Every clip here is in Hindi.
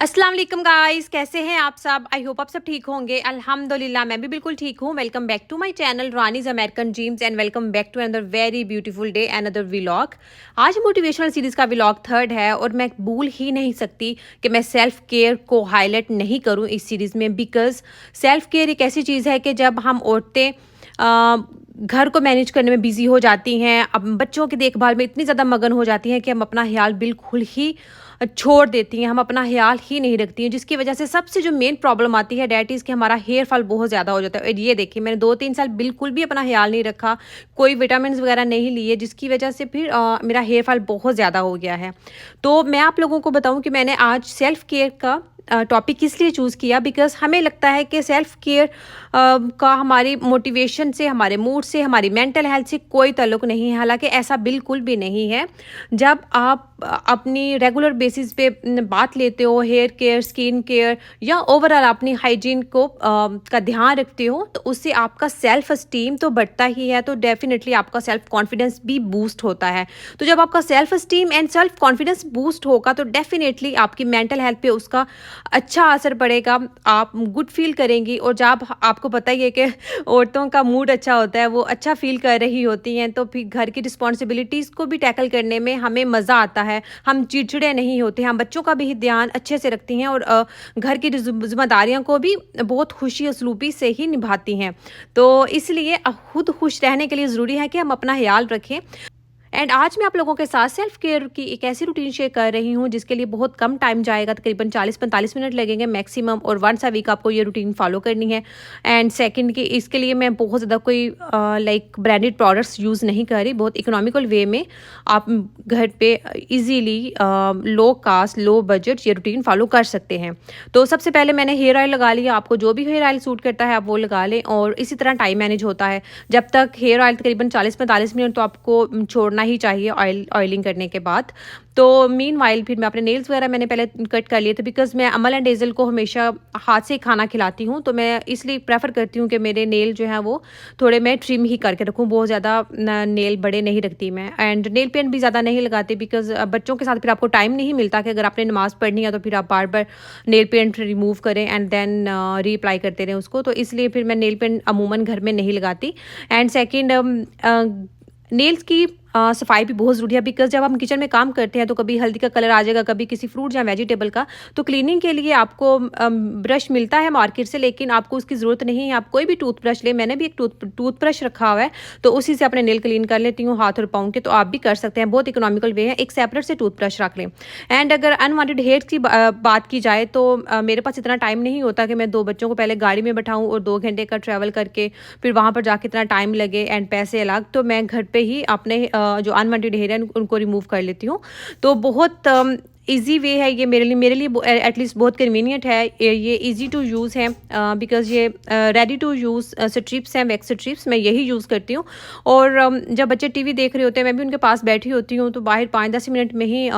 अस्सलाम वालेकुम गाइस, कैसे हैं आप सब। आई होप आप सब ठीक होंगे। अल्हम्दुलिल्लाह मैं भी बिल्कुल ठीक हूँ। Welcome back to my channel Rani's American dreams and welcome back to another very beautiful day another vlog. आज मोटिवेशनल सीरीज़ का व्लॉग थर्ड है और मैं भूल ही नहीं सकती कि मैं सेल्फ केयर को हाईलाइट नहीं करूँ इस सीरीज़ में, बिकॉज सेल्फ केयर एक ऐसी चीज़ है कि जब हम औरतें घर को मैनेज करने में बिजी हो जाती हैं, अब बच्चों की देखभाल में इतनी ज़्यादा मगन हो जाती हैं कि हम अपना ख्याल बिल्कुल ही छोड़ देती हैं, हम अपना ख्याल ही नहीं रखती हैं, जिसकी वजह से सबसे जो मेन प्रॉब्लम आती है डैट इज़ कि हमारा हेयर फॉल बहुत ज़्यादा हो जाता है। और ये देखिए, मैंने 2-3 साल बिल्कुल भी अपना ख्याल नहीं रखा, कोई विटामिन वगैरह नहीं लिए, जिसकी वजह से फिर मेरा हेयर फॉल बहुत ज़्यादा हो गया है। तो मैं आप लोगों को बताऊँ कि मैंने आज सेल्फ केयर का टॉपिक इसलिए चूज़ किया बिकॉज़ हमें लगता है कि सेल्फ केयर का हमारी मोटिवेशन से, हमारे मूड से, हमारी मेंटल हेल्थ से कोई ताल्लुक़ नहीं है। हालांकि ऐसा बिल्कुल भी नहीं है। जब आप अपनी रेगुलर बेसिस पे बात लेते हो हेयर केयर, स्किन केयर या ओवरऑल अपनी हाइजीन को का ध्यान रखते हो, तो उससे आपका सेल्फ एस्टीम तो बढ़ता ही है, तो डेफिनेटली आपका सेल्फ कॉन्फिडेंस भी बूस्ट होता है। तो जब आपका self esteem and self confidence boost होगा तो डेफिनेटली आपकी मेंटल हेल्थ पे उसका अच्छा असर पड़ेगा, आप गुड फील करेंगी। और जब आपको पता ही है कि औरतों का मूड अच्छा होता है, वो अच्छा फील कर रही होती हैं, तो फिर घर की रिस्पॉन्सिबिलिटीज़ को भी टैकल करने में हमें मज़ा आता है, हम चिड़चिड़े नहीं होते, हम बच्चों का भी ध्यान अच्छे से रखती हैं और घर की जिम्मेदारियों को भी बहुत खुशी उसलूबी से ही निभाती हैं। तो इसलिए खुद खुश रहने के लिए ज़रूरी है कि हम अपना ख्याल रखें। एंड आज मैं आप लोगों के साथ सेल्फ केयर की एक ऐसी रूटीन शेयर कर रही हूँ जिसके लिए बहुत कम टाइम जाएगा, तकरीबन 40-45 मिनट लगेंगे मैक्सिमम, और वंस अ वीक आपको ये रूटीन फॉलो करनी है। एंड सेकंड कि इसके लिए मैं बहुत ज़्यादा कोई लाइक ब्रांडेड प्रोडक्ट्स यूज़ नहीं कर रही, बहुत इकोनॉमिकल वे में आप घर पे इजीली लो कास्ट लो बजट ये रूटीन फॉलो कर सकते हैं। तो सबसे पहले मैंने हेयर ऑयल लगा लिया। आपको जो भी हेयर ऑयल सूट करता है आप वो लगा लें, और इसी तरह टाइम मैनेज होता है। जब तक हेयर ऑयल तकरीबन 40-45 मिनट तो आपको छोड़ना ही चाहिए ऑयलिंग करने के बाद। तो मीन वाइल फिर मैं अपने नेल्स वगैरह मैंने पहले कट कर लिए थे, बिकॉज मैं अमल एंड हेज़ल को हमेशा हाथ से खाना खिलाती हूँ, तो मैं इसलिए प्रेफर करती हूँ कि मेरे नेल जो हैं वो थोड़े मैं ट्रिम ही करके रखूँ, बहुत ज़्यादा नेल बड़े नहीं रखती मैं। एंड नेल पेंट भी ज़्यादा नहीं लगाती, बिकॉज बच्चों के साथ फिर आपको टाइम नहीं मिलता कि अगर आपने नमाज़ पढ़नी है तो फिर आप बार बार नेल पेंट रिमूव करें एंड देन रीअप्लाई करते रहें उसको। तो इसलिए फिर मैं नेल पेंट अमूमन घर में नहीं लगाती। एंड सेकेंड, नेल्स की सफाई भी बहुत ज़रूरी है, बिकॉज जब हम किचन में काम करते हैं तो कभी हल्दी का कलर आ जाएगा, कभी किसी फ्रूट या वेजिटेबल का, तो क्लीनिंग के लिए आपको ब्रश मिलता है मार्केट से, लेकिन आपको उसकी ज़रूरत नहीं है। आप कोई भी टूथब्रश ले, मैंने भी एक टूथब्रश रखा हुआ है, तो उसी से अपने नेल क्लीन कर लेती हूँ हाथ और पाँव के। तो आप भी कर सकते हैं, बहुत इकोनॉमिकल वे है, एक सेपरेट से टूथब्रश रख लें। एंड अगर अनवांटेड हेयर्स की बात की जाए तो मेरे पास इतना टाइम नहीं होता कि मैं 2 बच्चों को पहले गाड़ी में बैठाऊँ और 2 घंटे का ट्रैवल करके फिर वहाँ पर जाके इतना टाइम लगे एंड पैसे अलग। तो मैं घर पे ही अपने जो अनवांटेड हेयर है उनको रिमूव कर लेती हूँ। तो बहुत ईजी वे है ये मेरे लिए एटलीस्ट बहुत कन्वीनियंट है। ये ईजी टू यूज़ है, बिकॉज़ ये रेडी टू यूज़ स्ट्रिप्स हैं, वैक्स स्ट्रिप्स, मैं यही यूज़ करती हूँ। और जब बच्चे टीवी देख रहे होते हैं, मैं भी उनके पास बैठी होती हूँ, तो बाहर 5-10 मिनट में ही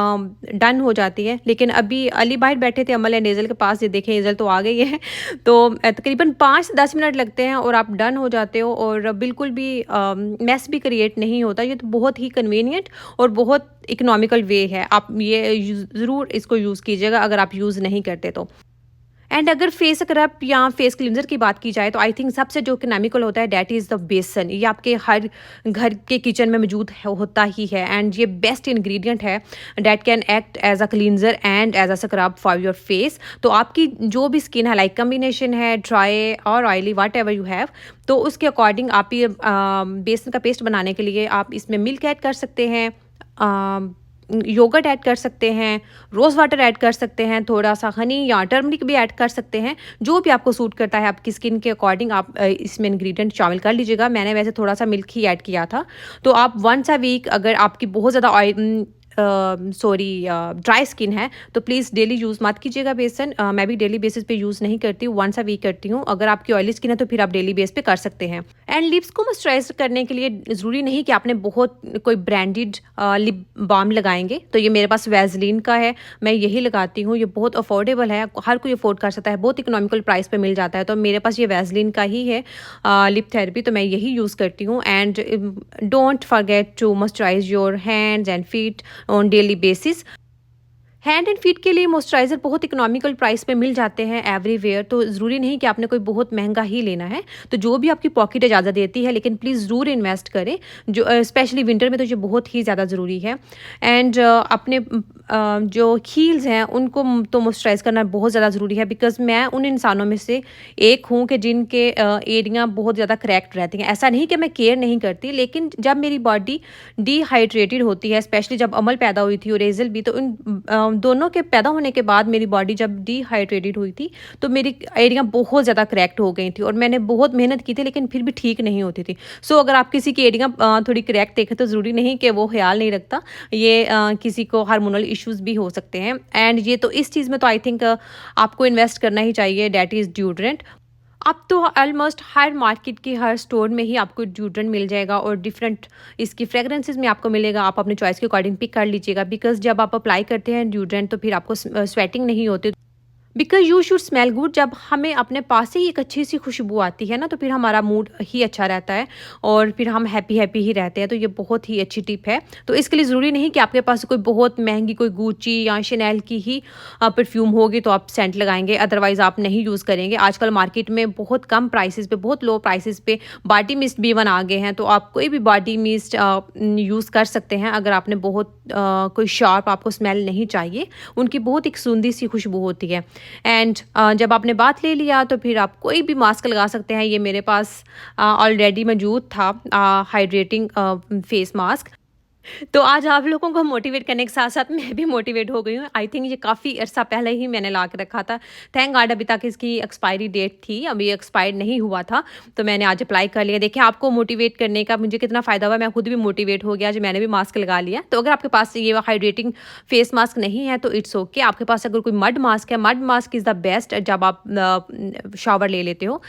डन हो जाती है। लेकिन अभी अली बाहर बैठे थे अमल एंड हेज़ल के पास, ये देखें हेज़ल तो आ गई है तो तकरीबन 5 से 10 मिनट लगते हैं और आप डन हो जाते हो, और बिल्कुल भी मैस भी क्रिएट नहीं होता। ये तो बहुत ही कन्वीनियंट और बहुत इकोनॉमिकल वे है। आप ये ज़रूर इसको यूज़ कीजिएगा अगर आप यूज़ नहीं करते तो। एंड अगर फेस स्क्रब या फेस क्लींजर की बात की जाए तो आई थिंक सबसे जो इकोनॉमिकल होता है डैट इज़ द बेसन। ये आपके हर घर के किचन में मौजूद होता ही है, एंड ये बेस्ट इंग्रेडिएंट है that can act as a cleanser and as a scrub for your face. तो आपकी जो भी स्किन है, लाइक कम्बिनेशन है ड्राई और oily, whatever you have, तो उसके अकॉर्डिंग आप ये बेसन का पेस्ट बनाने के लिए आप इसमें मिल्क ऐड कर सकते हैं, योगर्ट ऐड कर सकते हैं, रोज़ वाटर ऐड कर सकते हैं, थोड़ा सा हनी या टर्मरिक भी ऐड कर सकते हैं। जो भी आपको सूट करता है आपकी स्किन के अकॉर्डिंग आप इसमें इंग्रेडिएंट शामिल कर लीजिएगा। मैंने वैसे थोड़ा सा मिल्क ही ऐड किया था। तो आप वंस अ वीक, अगर आपकी बहुत ज़्यादा ड्राई स्किन है तो प्लीज़ डेली यूज़ मत कीजिएगा बेसन। मैं भी डेली बेसिस पे यूज़ नहीं करती हूँ, वंस अ वीक करती हूँ। अगर आपकी ऑयली स्किन है तो फिर आप डेली बेस पे कर सकते हैं। एंड लिप्स को मॉइस्चराइज करने के लिए ज़रूरी नहीं कि आपने बहुत कोई ब्रांडेड लिप बाम लगाएंगे। तो ये मेरे पास वैसलीन का है, मैं यही लगाती हूँ। ये बहुत अफोर्डेबल है, हर कोई अफोर्ड कर सकता है, बहुत इकोनॉमिकल प्राइस पे मिल जाता है। तो मेरे पास ये वैसलीन का ही है लिप थेरेपी, तो मैं यही यूज़ करती हूँ। And don't forget to moisturise your hands and feet on daily basis. Hand and feet के लिए मॉइस्चराइज़र बहुत इकोनॉमिकल प्राइस पे मिल जाते हैं एवरीवेयर, तो ज़रूरी नहीं कि आपने कोई बहुत महंगा ही लेना है। तो जो भी आपकी पॉकेट इजाज़त देती है, लेकिन प्लीज़ ज़रूर इन्वेस्ट करें, जो स्पेशली विंटर में तो ये बहुत ही ज़्यादा ज़रूरी है। एंड अपने जो हील्स हैं उनको तो मॉइस्चराइज़ करना बहुत ज़्यादा ज़रूरी है, बिकॉज़ मैं उन इंसानों में से एक हूँ कि जिनके एड़ियाँ बहुत ज़्यादा क्रैक्ड रहती हैं। ऐसा नहीं कि मैं केयर नहीं करती, लेकिन जब मेरी बॉडी डिहाइड्रेटेड होती है, स्पेशली जब अमल पैदा हुई थी और एज़ल भी, तो दोनों के पैदा होने के बाद मेरी बॉडी जब डिहाइड्रेटेड हुई थी, तो मेरी एड़ियाँ बहुत ज़्यादा क्रैक्ड हो गई थी और मैंने बहुत मेहनत की थी, लेकिन फिर भी ठीक नहीं होती थी। सो अगर आप किसी की एड़ियाँ थोड़ी क्रैक देखें, तो ज़रूरी नहीं कि वो ख्याल नहीं रखता, ये किसी को हार्मोनल इश्यूज़ भी हो सकते हैं। एंड ये तो इस चीज़ में तो आई थिंक आपको इन्वेस्ट करना ही चाहिए, दैट इज़ डिओड्रेंट। अब तो ऑलमोस्ट हर मार्केट के हर स्टोर में ही आपको डिओड्रेंट मिल जाएगा और डिफरेंट इसकी फ्रेगरेंसेस में आपको मिलेगा। आप अपने चॉइस के अकॉर्डिंग पिक कर लीजिएगा, बिकॉज़ जब आप अप्लाई करते हैं डिओड्रेंट, तो फिर आपको स्वेटिंग नहीं होती। Because you should smell good. जब हमें अपने पास से ही एक अच्छी सी खुशबू आती है ना, तो फिर हमारा मूड ही अच्छा रहता है और फिर हम हैप्पी हैप्पी ही रहते हैं। तो ये बहुत ही अच्छी टिप है। तो इसके लिए ज़रूरी नहीं कि आपके पास कोई बहुत महंगी कोई गुची या शनेल की ही परफ्यूम होगी तो आप सेंट लगाएंगे, अदरवाइज़ आप नहीं यूज़ करेंगे। आजकल मार्केट में बहुत कम प्राइसेस पे, बहुत लो प्राइसेस पे बॉडी मिस्ट भी आ गए हैं, तो आप कोई भी बॉडी मिस्ट यूज़ कर सकते हैं अगर आपने बहुत कोई शार्प आपको स्मेल नहीं चाहिए। उनकी बहुत एक सूंदी सी खुशबू होती है। एंड जब आपने बात ले लिया, तो फिर आप कोई भी मास्क लगा सकते हैं। ये मेरे पास ऑलरेडी मौजूद था, हाइड्रेटिंग फेस मास्क। तो आज आप लोगों को मोटिवेट करने के साथ साथ मैं भी मोटिवेट हो गई हूँ। आई थिंक ये काफ़ी अर्सा पहले ही मैंने ला के रखा था। थैंक गॉड अभी तक इसकी एक्सपायरी डेट थी, अभी एक्सपायर्ड नहीं हुआ था, तो मैंने आज अप्लाई कर लिया। देखिए आपको मोटिवेट करने का मुझे कितना फ़ायदा हुआ, मैं खुद भी मोटिवेट हो गया, आज मैंने भी मास्क लगा लिया। तो अगर आपके पास ये हाइड्रेटिंग फेस मास्क नहीं है तो इट्स ओके। आपके पास अगर कोई मड मास्क है, mud mask is the best जब आप शावर ले लेते हो।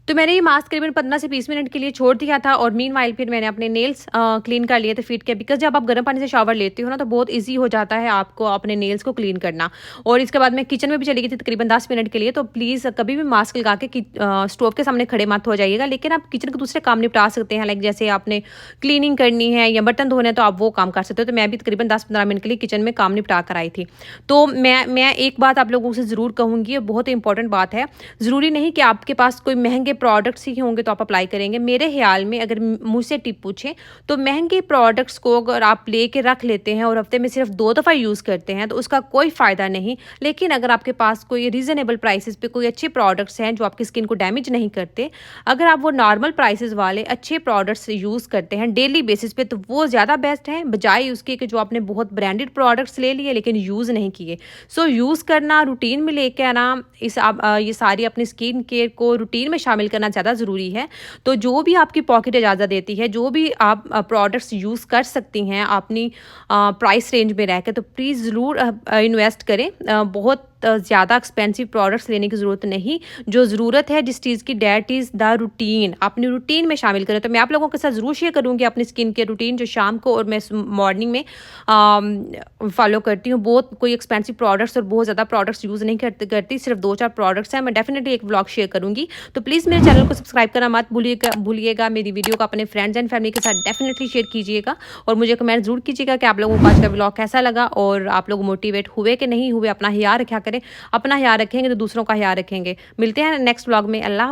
तो मैंने ये मास्क करीबन 15 से 20 मिनट के लिए छोड़ दिया था और मीनवाइल फिर मैंने अपने नेल्स क्लीन कर लिए थे फीट के, बिकॉज जब आप गर्म पानी से शावर लेते हो ना, तो बहुत इजी हो जाता है आपको अपने नेल्स को क्लीन करना। और इसके बाद मैं किचन में भी चली गई थी तकरीबन 10 मिनट के लिए। तो प्लीज़ कभी भी मास्क लगा के स्टोव के सामने खड़े मत हो जाइएगा, लेकिन आप किचन के दूसरे काम निपटा सकते हैं। लाइक जैसे आपने क्लीनिंग करनी है या बर्तन धोने हैं, तो आप वो काम कर सकते हो। तो मैं भी तकरीबन 10-15 मिनट के लिए किचन में काम निपटा कर आई थी। तो मैं एक बात आप लोगों से ज़रूर कहूँगी, बहुत इंपॉर्टेंट बात है। ज़रूरी नहीं कि आपके पास कोई महंगे प्रोडक्ट्स ही होंगे तो आप अप्लाई करेंगे। मेरे ख्याल में अगर मुझसे टिप पूछें, तो महंगे प्रोडक्ट्स को अगर आप लेके रख लेते हैं और हफ्ते में सिर्फ 2 दफ़ा यूज़ करते हैं, तो उसका कोई फ़ायदा नहीं। लेकिन अगर आपके पास कोई रीज़नेबल प्राइसेस पे कोई अच्छे प्रोडक्ट्स हैं जो आपकी स्किन को डैमेज नहीं करते, अगर आप वो नॉर्मल प्राइसेस वाले अच्छे प्रोडक्ट्स यूज़ करते हैं डेली बेसिस पे, तो वो ज़्यादा बेस्ट है, बजाय उसके कि जो आपने बहुत ब्रांडेड प्रोडक्ट्स ले लिए लेकिन यूज़ नहीं किए। सो यूज़ करना, रूटीन में लेके आना, ये सारी अपनी स्किन केयर को रूटीन में शामिल करना ज़्यादा ज़रूरी है। तो जो भी आपकी पॉकेट इजाज़त देती है, जो भी आप प्रोडक्ट्स यूज़ कर सकती हैं अपनी प्राइस रेंज में रह के, तो प्लीज़ ज़रूर इन्वेस्ट करें। बहुत ज़्यादा एक्सपेंसिव प्रोडक्ट्स लेने की ज़रूरत नहीं। जो ज़रूरत है जिस चीज़ की, दैट इज़ द रूटीन, अपनी रूटीन में शामिल करें। तो मैं आप लोगों के साथ ज़रूर शेयर करूँगी अपनी स्किन केयर रूटीन, जो शाम को और मैं मॉर्निंग में फॉलो करती हूँ। बहुत कोई एक्सपेंसिव प्रोडक्ट्स और बहुत ज़्यादा प्रोडक्ट्स यूज़ नहीं करती, सिर्फ 2-4 प्रोडक्ट्स हैं। मैं डेफिनेटली एक व्लॉग शेयर करूँगी। तो प्लीज़ मेरे चैनल को सब्सक्राइब करना मत भूलिएगा। मेरी वीडियो को अपने फ्रेंड्स एंड फैमिली के साथ डेफिनेटली शेयर कीजिएगा और मुझे कमेंट ज़रूर कीजिएगा कि आप लोगों को आज का व्लॉग कैसा लगा और आप लोग मोटिवेट हुए कि नहीं हुए। अपना ख्याल रखा करें, अपना ख्याल रखेंगे तो दूसरों का ख्याल रखेंगे। मिलते हैं नेक्स्ट व्लॉग में। अल्लाह।